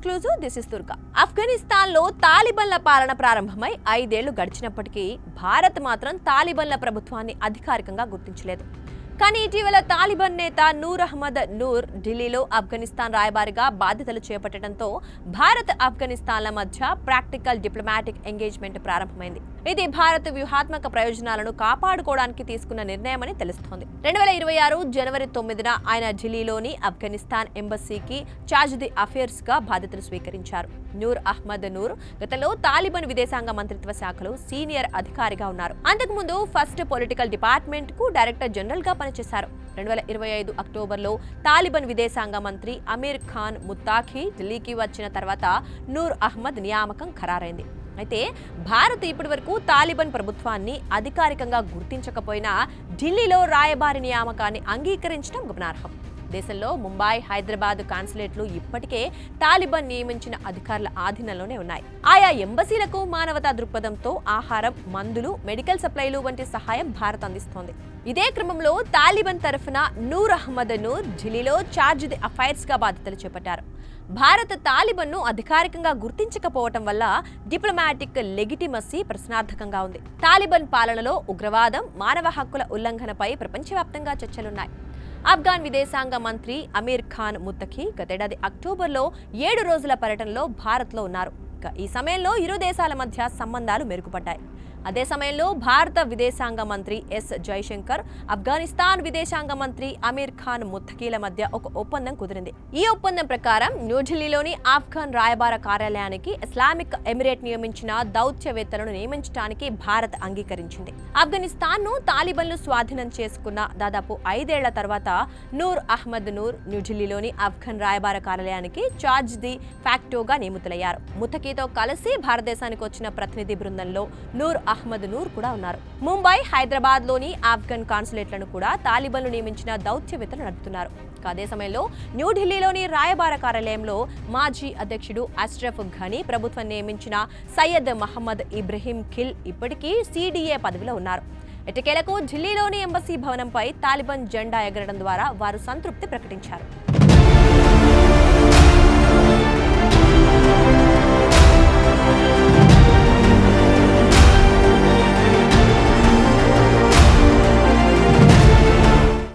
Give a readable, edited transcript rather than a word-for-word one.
Exclusive this is Durga. ఆఫ్ఘనిస్తాన్లో తాలిబన్ల పాలన ప్రారంభమై 5 ఏళ్లు గడిచినప్పటికీ భారత్ మాత్రం తాలిబన్ల ప్రభుత్వాన్ని అధికారికంగా గుర్తించలేదు. కానీ ఇటీవల తాలిబాన్ నేత నూర్ అహ్మద్ నూర్ ఢిల్లీలో ఆఫ్ఘనిస్తాన్ రాయబారిగా బాధ్యతలు చేపట్టడంతో భారత్ ఆఫ్ఘనిస్తాన్ల మధ్య ప్రాక్టికల్ డిప్లొమాటిక్ ఎంగేజ్మెంట్ ప్రారంభమైంది. ఇది భారత్ వ్యూహాత్మక ప్రయోజనాలను కాపాడుకోవడానికి తీసుకున్న నిర్ణయమని తెలుస్తోంది. 2026 జనవరి 9న ఆయన ఢిల్లీలోని ఆఫ్ఘనిస్తాన్ ఎంబసీకి చార్జ్ ది అఫేర్స్ గా బాధ్యతలు స్వీకరించారు. నూర్ అహ్మద్ నూర్ గతంలో తాలిబాన్ విదేశాంగ మంత్రిత్వ శాఖలో సీనియర్ అధికారిగా ఉన్నారు. అంతకుముందు ఫస్ట్ పొలిటికల్ డిపార్ట్మెంట్ కు డైరెక్టర్ జనరల్ గా పనిచేశారు. 2025 అక్టోబర్లో తాలిబాన్ విదేశాంగ మంత్రి అమీర్ ఖాన్ ముత్తాఖీ ఢిల్లీకి వచ్చిన తర్వాత నూర్ అహ్మద్ నియామకం ఖరారైంది. అయితే భారత్ ఇప్పటివరకు తాలిబాన్ ప్రభుత్వాన్ని అధికారికంగా గుర్తించకపోయినా ఢిల్లీలో రాయబారి నియామకాన్ని అంగీకరించడం గమనార్హం. దేశంలో ముంబై, హైదరాబాద్ కాన్సులేట్లు ఇప్పటికే తాలిబాన్ నియమించిన అధికారుల ఆధీనంలోనే ఉన్నాయి. ఆయా ఎంబసీలకు మానవతా దృక్పథంతో ఆహారం, మందులు, మెడికల్ సప్లైలు వంటి సహాయం భారత్ అందిస్తోంది. ఇదే క్రమంలో తాలిబాన్ తరఫున నూర్ అహ్మద్ నూర్ ఢిల్లీలో చార్జ్ ది అఫైర్స్ గా బాధ్యతలు చేపట్టారు. భారత్ తాలిబాన్ను అధికారికంగా గుర్తించకపోవటం వల్ల డిప్లొమాటిక్ లెగిటిమసీ ప్రశ్నార్థకంగా ఉంది. తాలిబాన్ పాలనలో ఉగ్రవాదం, మానవ హక్కుల ఉల్లంఘనపై ప్రపంచవ్యాప్తంగా చర్చలున్నాయి. ఆఫ్ఘాన్ విదేశాంగ మంత్రి అమీర్ ఖాన్ ముత్తఖీ గతేడాది అక్టోబర్లో 7 రోజుల పర్యటనలో భారత్లో ఉన్నారు. ఈ సమయంలో ఇరు దేశాల మధ్య సంబంధాలు మెరుగుపడ్డాయి. అదే సమయంలో భారత విదేశాంగ మంత్రి ఎస్ జైశంకర్, ఆఫ్ఘనిస్తాన్ విదేశాంగ మంత్రి అమీర్ ఖాన్ ముత్తఖీల మధ్య ఒక ఒప్పందం కుదిరింది. ఈ ఒప్పందం ప్రకారం న్యూఢిల్లీలోని ఆఫ్ఘన్ రాయబార కార్యాలయానికి ఇస్లామిక్ ఎమిరేట్ నియమించిన దౌత్యవేత్తలను నియమించడానికి భారత్ అంగీకరించింది. ఆఫ్ఘనిస్తాన్ను తాలిబాన్లు స్వాధీనం చేసుకున్న దాదాపు 5 ఏళ్ల తర్వాత నూర్ అహ్మద్ నూర్ న్యూఢిల్లీలోని ఆఫ్ఘన్ రాయబార కార్యాలయానికి చార్జ్ ది ఫ్యాక్టోగా నియమితులయ్యారు. ముత్తఖీతో కలిసి భారతదేశానికి వచ్చిన ప్రతినిధి బృందంలో నూర్ అహ్మద్ నూర్ కూడా ఉన్నారు. ముంబై, హైదరాబాద్ లోని ఆఫ్ఘన్ కాన్సులేట్లను కూడా తాలిబాన్లు నియమించిన దౌత్యవేత్తలు నడుపుతున్నారు. అదే సమయంలో న్యూఢిల్లీలోని రాయబార కార్యాలయంలో మాజీ అధ్యక్షుడు అష్రఫ్ ఘనీ, ప్రభుత్వం నియమించిన సయ్యద్ మహమ్మద్ ఇబ్రహీం ఖిల్ ఇప్పటికీ CDA పదవిలో ఉన్నారు. ఎట్టకేలకు ఢిల్లీలోని ఎంబసీ భవనంపై తాలిబాన్ జెండా ఎగరడం ద్వారా వారు సంతృప్తి ప్రకటించారు.